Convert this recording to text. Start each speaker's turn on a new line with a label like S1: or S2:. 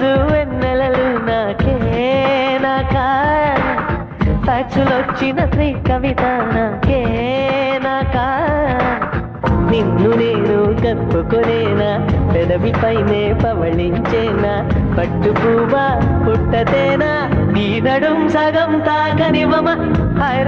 S1: రోజు వెన్నెలలు నాకే నాకా ఫ్యాక్సులొచ్చిన శ్రీ కవిత నాకే నాకా నిన్ను నేను కప్పుకొనేనా పెదవి పైనే పవళించేనా పట్టు పువ్వా పుట్టతేనా నీ నడుం సగం తాకనివ్వమా హాయ్